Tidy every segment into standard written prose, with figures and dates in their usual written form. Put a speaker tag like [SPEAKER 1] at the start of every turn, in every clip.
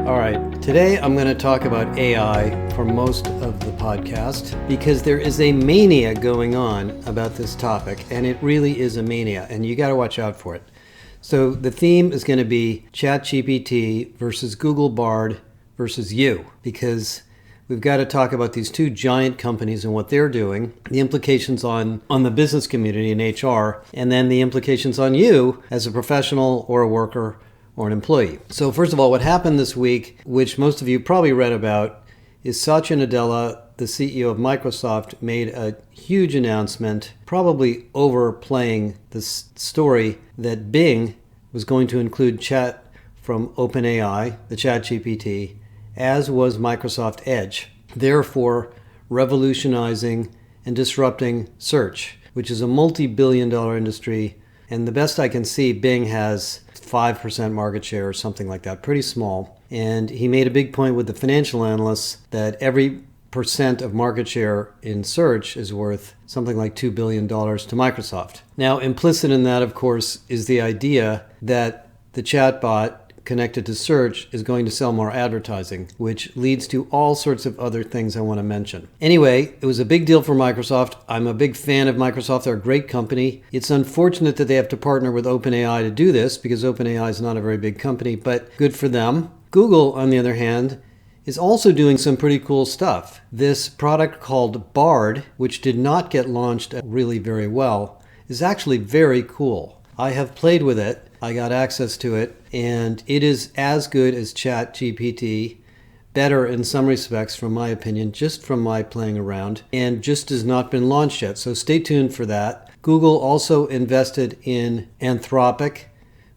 [SPEAKER 1] All right, today I'm going to talk about AI for most of the podcast because there is a mania going on about this topic, and it really is a mania, and you got to watch out for it. So the theme is going to be ChatGPT versus Google Bard versus you, because we've got to talk about these two giant companies and what they're doing, the implications on the business community and HR, and then the implications on you as a professional or a worker or an employee. So first of all, what happened this week, which most of you probably read about, is Satya Nadella, the CEO of Microsoft, made a huge announcement, probably overplaying the story that Bing was going to include chat from OpenAI, the ChatGPT, as was Microsoft Edge, therefore revolutionizing and disrupting search, which is a multi-billion-dollar industry. And the best I can see, Bing has 5% market share or something like that, pretty small. And he made a big point with the financial analysts that every percent of market share in search is worth something like $2 billion to Microsoft. Now, implicit in that, of course, is the idea that the chatbot connected to search is going to sell more advertising, which leads to all sorts of other things I want to mention. Anyway, it was a big deal for Microsoft. I'm a big fan of Microsoft. They're a great company. It's unfortunate that they have to partner with OpenAI to do this because OpenAI is not a very big company, but good for them. Google, on the other hand, is also doing some pretty cool stuff. This product called Bard, which did not get launched really very well, is actually very cool. I have played with it. I got access to it, and it is as good as ChatGPT, better in some respects from my opinion, just from my playing around, and just has not been launched yet. So stay tuned for that. Google also invested in Anthropic,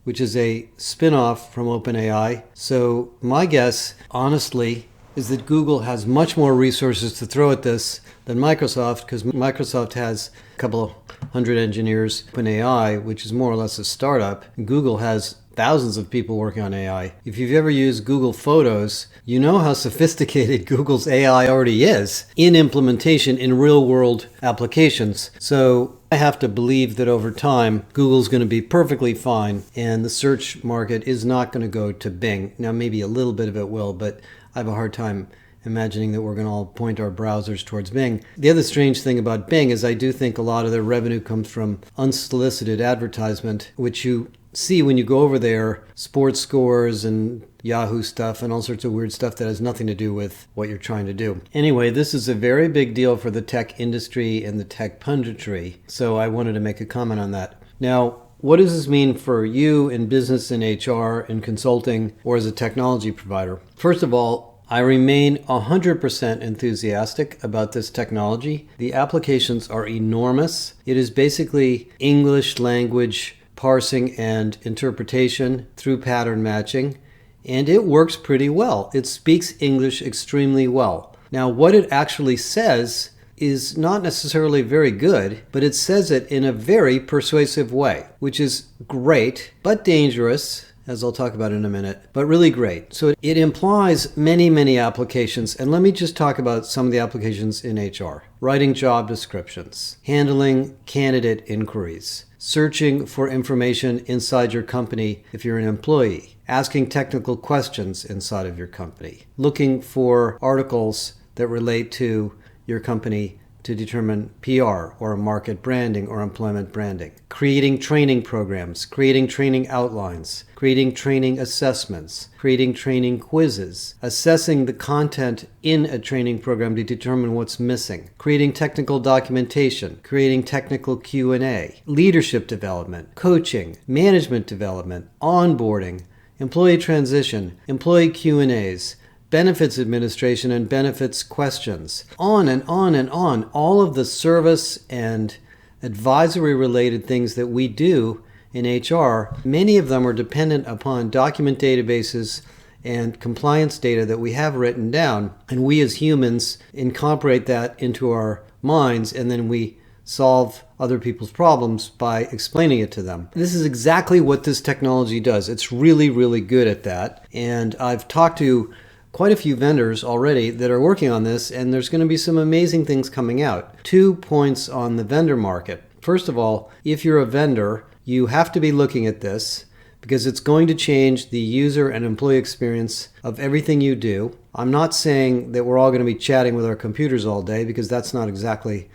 [SPEAKER 1] which is a spin-off from OpenAI. So my guess, honestly, is that Google has much more resources to throw at this than Microsoft, because Microsoft has a couple of hundred engineers. OpenAI, which is more or less a startup, and Google has thousands of people working on AI. If you've ever used Google Photos, you know how sophisticated Google's AI already is in implementation in real-world applications. So I have to believe that over time, Google's going to be perfectly fine, and the search market is not going to go to Bing. Now, maybe a little bit of it will, but I have a hard time imagining that we're going to all point our browsers towards Bing. The other strange thing about Bing is I do think a lot of their revenue comes from unsolicited advertisement, which you see when you go over there, sports scores and Yahoo stuff and all sorts of weird stuff that has nothing to do with what you're trying to do. Anyway, this is a very big deal for the tech industry and the tech punditry, so I wanted to make a comment on that. Now, what does this mean for you in business, in HR, in consulting, or as a technology provider? First of all, I remain 100% enthusiastic about this technology. The applications are enormous. It is basically English language parsing and interpretation through pattern matching, and it works pretty well. It speaks English extremely well. Now, what it actually says is not necessarily very good, but it says it in a very persuasive way, which is great, but dangerous, as I'll talk about in a minute, but really great. So it implies many, many applications, and let me just talk about some of the applications in HR. Writing job descriptions, handling candidate inquiries, searching for information inside your company if you're an employee, asking technical questions inside of your company, looking for articles that relate to your company to determine PR or market branding or employment branding, creating training programs, creating training outlines, creating training assessments, creating training quizzes, assessing the content in a training program to determine what's missing, creating technical documentation, creating technical Q&A, leadership development, coaching, management development, onboarding, employee transition, employee Q&As, benefits administration and benefits questions, on and on and on. All of the service and advisory related things that we do in HR, many of them are dependent upon document databases and compliance data that we have written down. And we as humans incorporate that into our minds, and then we solve other people's problems by explaining it to them. This is exactly what this technology does. It's really, really good at that. And I've talked to quite a few vendors already that are working on this, and there's going to be some amazing things coming out. 2 points on the vendor market. First of all, if you're a vendor, you have to be looking at this because it's going to change the user and employee experience of everything you do. I'm not saying that we're all going to be chatting with our computers all day, because that's not exactly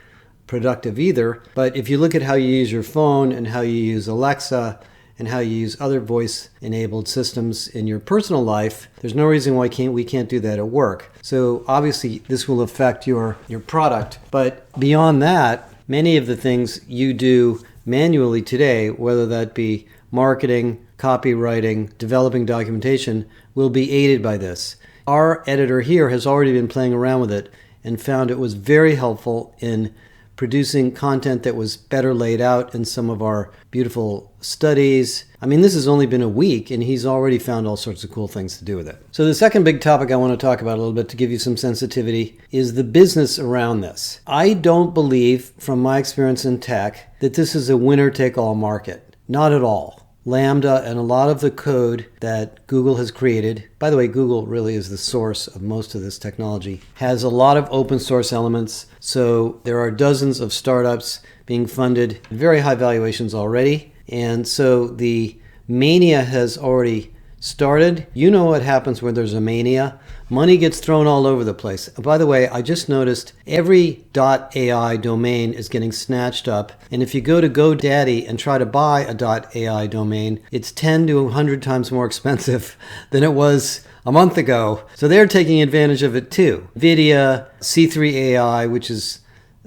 [SPEAKER 1] productive either. But if you look at how you use your phone and how you use Alexa and how you use other voice-enabled systems in your personal life, there's no reason why we can't do that at work. So obviously this will affect your product. But beyond that, many of the things you do manually today, whether that be marketing, copywriting, developing documentation, will be aided by this. Our editor here has already been playing around with it and found it was very helpful in producing content that was better laid out in some of our beautiful studies. I mean, this has only been a week and he's already found all sorts of cool things to do with it. So the second big topic I want to talk about a little bit to give you some sensitivity is the business around this. I don't believe, from my experience in tech, that this is a winner-take-all market. Not at all. Lambda and a lot of the code that Google has created, by the way, Google really is the source of most of this technology, has a lot of open source elements. So there are dozens of startups being funded, very high valuations already. And so the mania has already started. You know what happens when there's a mania? Money gets thrown all over the place. By the way, I just noticed every .ai domain is getting snatched up. And if you go to GoDaddy and try to buy a .ai domain, it's 10 to 100 times more expensive than it was a month ago. So they're taking advantage of it too. NVIDIA, C3 AI, which is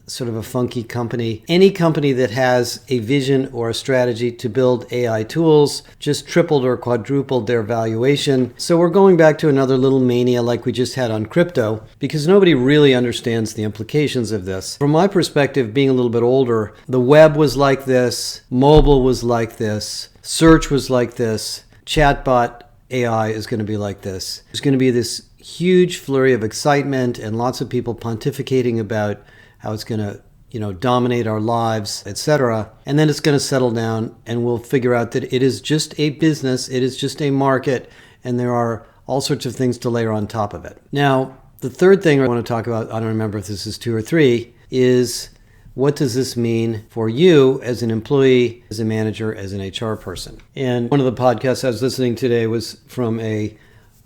[SPEAKER 1] sort of a funky company. Any company that has a vision or a strategy to build AI tools just tripled or quadrupled their valuation. So we're going back to another little mania like we just had on crypto, because nobody really understands the implications of this. From my perspective, being a little bit older, the web was like this, mobile was like this, search was like this, chatbot AI is going to be like this. There's going to be this huge flurry of excitement and lots of people pontificating about how it's going to, dominate our lives, etc. And then it's going to settle down and we'll figure out that it is just a business, it is just a market, and there are all sorts of things to layer on top of it. Now, the third thing I want to talk about, I don't remember if this is 2 or 3, is what does this mean for you as an employee, as a manager, as an HR person? And one of the podcasts I was listening today was from a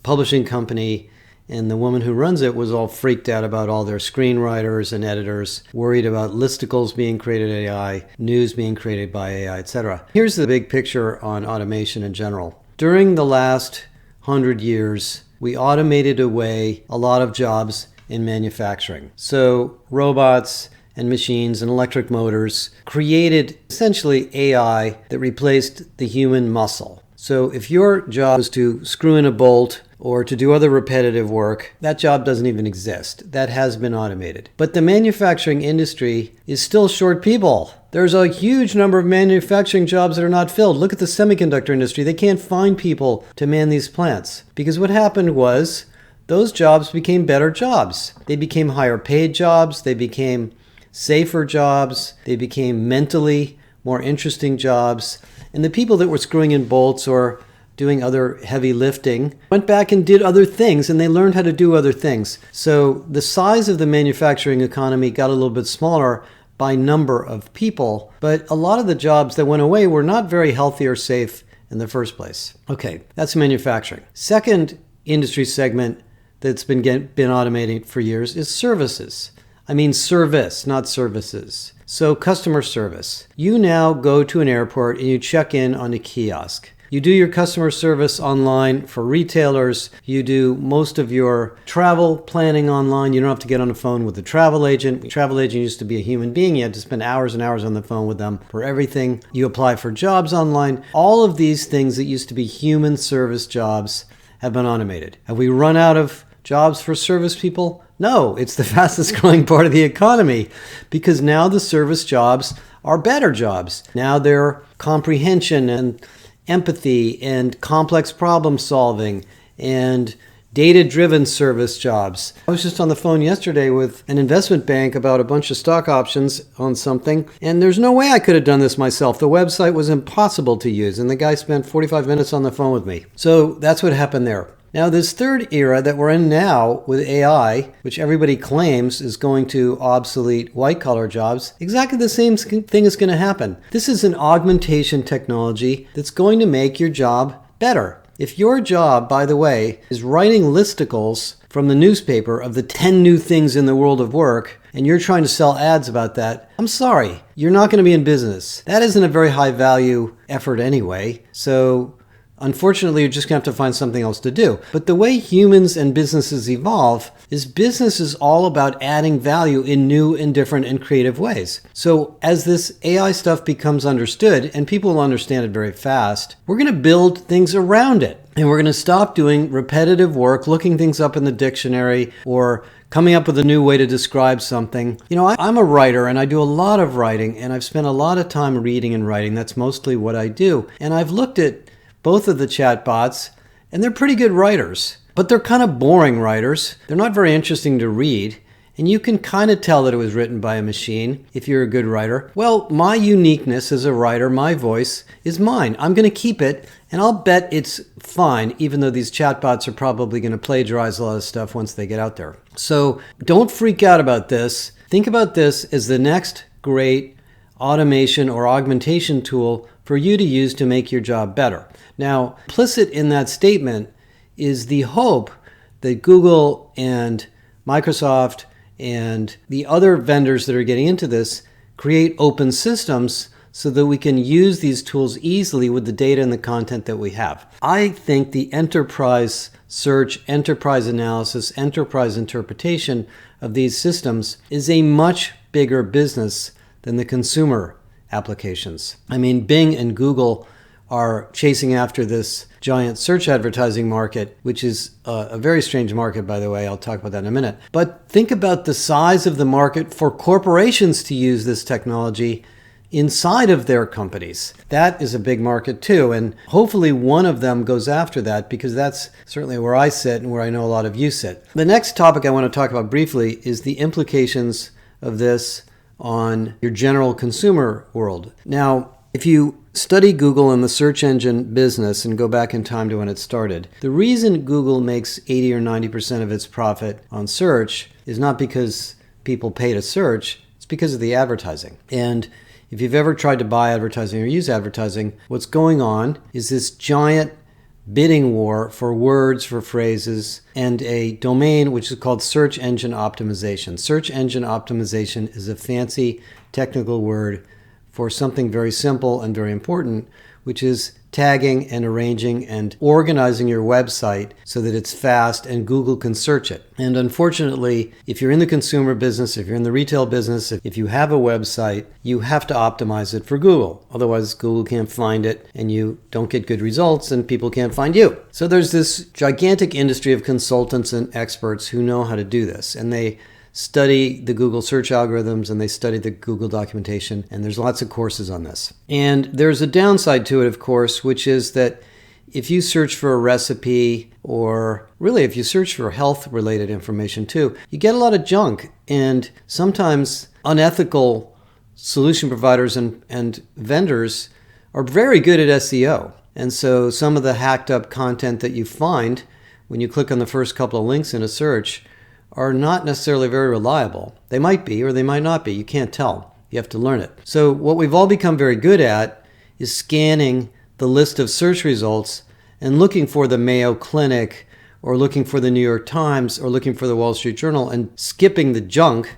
[SPEAKER 1] publishing company, and the woman who runs it was all freaked out about all their screenwriters and editors, worried about listicles being created by AI, news being created by AI, etc. Here's the big picture on automation in general. During the last 100 years, we automated away a lot of jobs in manufacturing. So robots and machines and electric motors created essentially AI that replaced the human muscle. So if your job is to screw in a bolt or to do other repetitive work, that job doesn't even exist. That has been automated. But the manufacturing industry is still short people. There's a huge number of manufacturing jobs that are not filled. Look at the semiconductor industry. They can't find people to man these plants. Because what happened was those jobs became better jobs. They became higher paid jobs. They became safer jobs. They became mentally more interesting jobs. And the people that were screwing in bolts or doing other heavy lifting went back and did other things, and they learned how to do other things. So the size of the manufacturing economy got a little bit smaller by number of people, but a lot of the jobs that went away were not very healthy or safe in the first place. Okay, that's manufacturing. Second industry segment that's been automated for years is services. I mean service, not services. So customer service. You now go to an airport and you check in on a kiosk. You do your customer service online for retailers. You do most of your travel planning online. You don't have to get on the phone with the travel agent. The travel agent used to be a human being. You had to spend hours and hours on the phone with them for everything. You apply for jobs online. All of these things that used to be human service jobs have been automated. Have we run out of jobs for service people? No, it's the fastest growing part of the economy because now the service jobs are better jobs. Now they're comprehension and empathy and complex problem solving and data-driven service jobs. I was just on the phone yesterday with an investment bank about a bunch of stock options on something, and there's no way I could have done this myself. The website was impossible to use, and the guy spent 45 minutes on the phone with me. So that's what happened there. Now, this third era that we're in now with AI, which everybody claims is going to obsolete white-collar jobs, exactly the same thing is going to happen. This is an augmentation technology that's going to make your job better. If your job, by the way, is writing listicles from the newspaper of the 10 new things in the world of work, and you're trying to sell ads about that, I'm sorry, you're not going to be in business. That isn't a very high value effort anyway, so unfortunately, you're just going to have to find something else to do. But the way humans and businesses evolve is business is all about adding value in new and different and creative ways. So as this AI stuff becomes understood, and people will understand it very fast, we're going to build things around it. And we're going to stop doing repetitive work, looking things up in the dictionary, or coming up with a new way to describe something. You know, I'm a writer and I do a lot of writing, and I've spent a lot of time reading and writing. That's mostly what I do. And I've looked at both of the chatbots, and they're pretty good writers, but they're kind of boring writers. They're not very interesting to read, and you can kind of tell that it was written by a machine if you're a good writer. Well, my uniqueness as a writer, my voice, is mine. I'm going to keep it, and I'll bet it's fine, even though these chatbots are probably going to plagiarize a lot of stuff once they get out there. So don't freak out about this. Think about this as the next great automation or augmentation tool for you to use to make your job better. Now, implicit in that statement is the hope that Google and Microsoft and the other vendors that are getting into this create open systems so that we can use these tools easily with the data and the content that we have. I think the enterprise search, enterprise analysis, enterprise interpretation of these systems is a much bigger business than the consumer applications. I mean, Bing and Google are chasing after this giant search advertising market, which is a very strange market, by the way. I'll talk about that in a minute. But think about the size of the market for corporations to use this technology inside of their companies. That is a big market too, and hopefully one of them goes after that, because that's certainly where I sit and where I know a lot of you sit. The next topic I want to talk about briefly is the implications of this on your general consumer world. Now, if you study Google and the search engine business and go back in time to when it started, the reason Google makes 80 or 90% of its profit on search is not because people pay to search, it's because of the advertising. And if you've ever tried to buy advertising or use advertising, what's going on is this giant bidding war for words, for phrases, and a domain which is called search engine optimization. Search engine optimization is a fancy technical word for something very simple and very important, which is tagging and arranging and organizing your website so that it's fast and Google can search it. And unfortunately, if you're in the consumer business, if you're in the retail business, if you have a website, you have to optimize it for Google. Otherwise, Google can't find it and you don't get good results and people can't find you. So there's this gigantic industry of consultants and experts who know how to do this. And they study the Google search algorithms and they study the Google documentation, and there's lots of courses on this. And there's a downside to it, of course, which is that if you search for a recipe, or really if you search for health-related information too, you get a lot of junk, and sometimes unethical solution providers and vendors are very good at SEO. And so some of the hacked up content that you find when you click on the first couple of links in a search are not necessarily very reliable. They might be or they might not be. You can't tell. You have to learn it. So what we've all become very good at is scanning the list of search results and looking for the Mayo Clinic or looking for the New York Times or looking for the Wall Street Journal and skipping the junk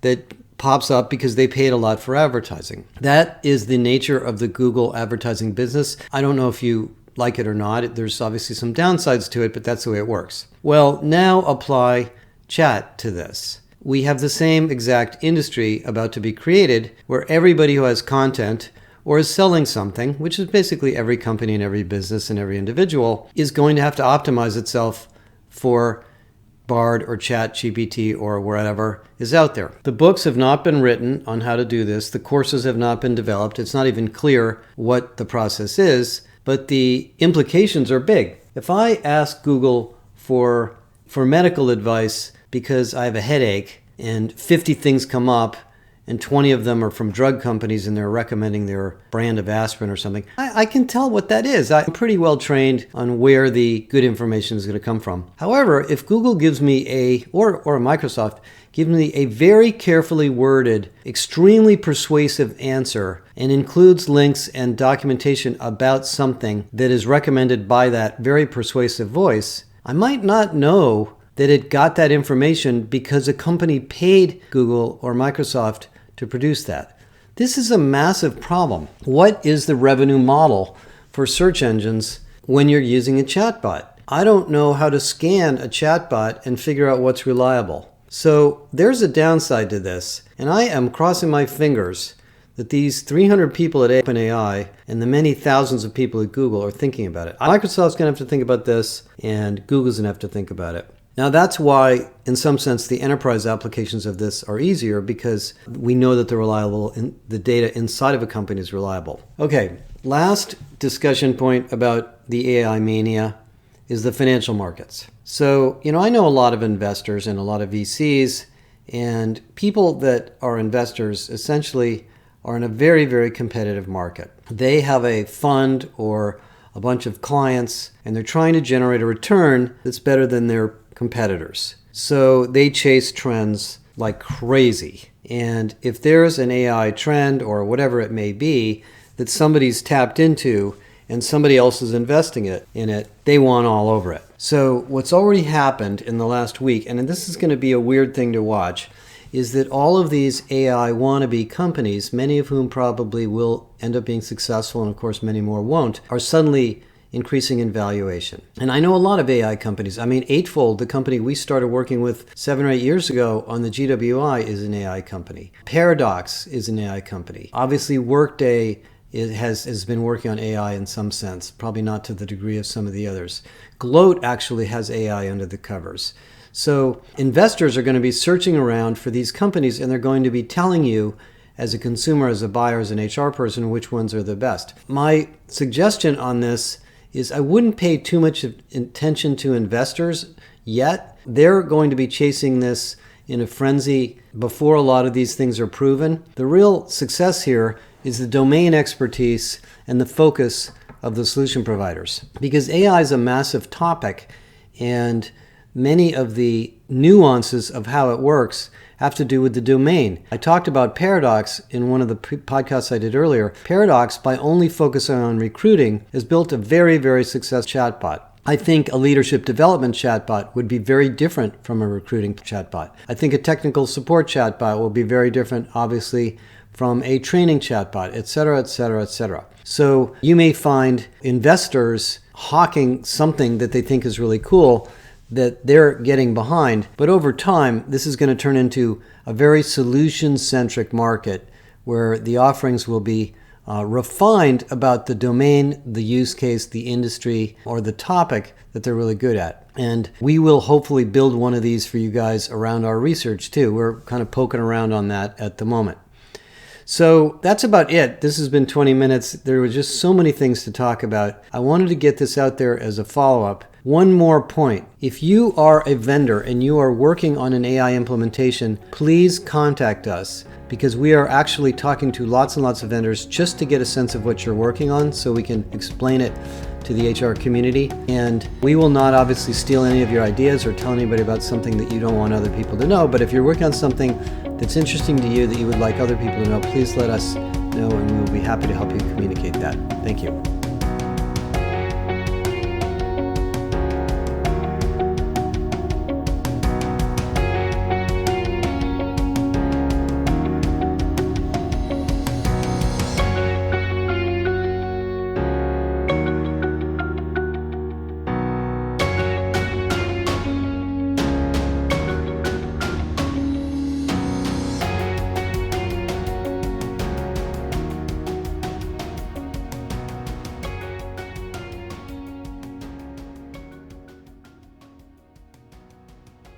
[SPEAKER 1] that pops up because they paid a lot for advertising. That is the nature of the Google advertising business. I don't know if you like it or not. There's obviously some downsides to it, but that's the way it works. Well, now apply chat to this. We have the same exact industry about to be created where everybody who has content or is selling something, which is basically every company and every business and every individual, is going to have to optimize itself for Bard or ChatGPT or wherever is out there. The books have not been written on how to do this. The courses have not been developed. It's not even clear what the process is, but the implications are big. If I ask Google for medical advice because I have a headache and 50 things come up and 20 of them are from drug companies and they're recommending their brand of aspirin or something, I can tell what that is. I'm pretty well trained on where the good information is going to come from. However, if Google gives me or Microsoft gives me a very carefully worded, extremely persuasive answer and includes links and documentation about something that is recommended by that very persuasive voice, I might not know that it got that information because a company paid Google or Microsoft to produce that. This is a massive problem. What is the revenue model for search engines when you're using a chatbot? I don't know how to scan a chatbot and figure out what's reliable. So there's a downside to this, and I am crossing my fingers that these 300 people at OpenAI and the many thousands of people at Google are thinking about it. Microsoft's going to have to think about this, and Google's going to have to think about it. Now that's why, in some sense, the enterprise applications of this are easier because we know that they're reliable and the data inside of a company is reliable. Okay, last discussion point about the AI mania is the financial markets. So, I know a lot of investors and a lot of VCs, and people that are investors essentially are in a very, very competitive market. They have a fund or a bunch of clients, and they're trying to generate a return that's better than their competitors. So they chase trends like crazy. And if there's an AI trend or whatever it may be that somebody's tapped into and somebody else is investing in it, they want all over it. So what's already happened in the last week, and this is going to be a weird thing to watch, is that all of these AI wannabe companies, many of whom probably will end up being successful, and of course many more won't, are suddenly increasing in valuation. And I know a lot of AI companies. I mean, Eightfold, the company we started working with 7 or 8 years ago on the GWI, is an AI company. Paradox is an AI company. Obviously, Workday has been working on AI in some sense, probably not to the degree of some of the others. Gloat actually has AI under the covers. So investors are going to be searching around for these companies, and they're going to be telling you, as a consumer, as a buyer, as an HR person, which ones are the best. My suggestion on this is I wouldn't pay too much attention to investors yet. They're going to be chasing this in a frenzy before a lot of these things are proven. The real success here is the domain expertise and the focus of the solution providers. Because AI is a massive topic, and many of the nuances of how it works have to do with the domain. I talked about Paradox in one of the podcasts I did earlier. Paradox, by only focusing on recruiting, has built a very, very successful chatbot. I think a leadership development chatbot would be very different from a recruiting chatbot. I think a technical support chatbot will be very different, obviously, from a training chatbot, et cetera, et cetera, et cetera. So you may find investors hawking something that they think is really cool that they're getting behind. But over time, this is going to turn into a very solution-centric market where the offerings will be refined about the domain, the use case, the industry, or the topic that they're really good at. And we will hopefully build one of these for you guys around our research too. We're kind of poking around on that at the moment. So that's about it. This has been 20 minutes. There were just so many things to talk about. I wanted to get this out there as a follow-up. One more point. If you are a vendor and you are working on an AI implementation, please contact us, because we are actually talking to lots and lots of vendors just to get a sense of what you're working on so we can explain it to the HR community. And we will not obviously steal any of your ideas or tell anybody about something that you don't want other people to know. But if you're working on something that's interesting to you that you would like other people to know, please let us know, and we will be happy to help you communicate that. Thank you.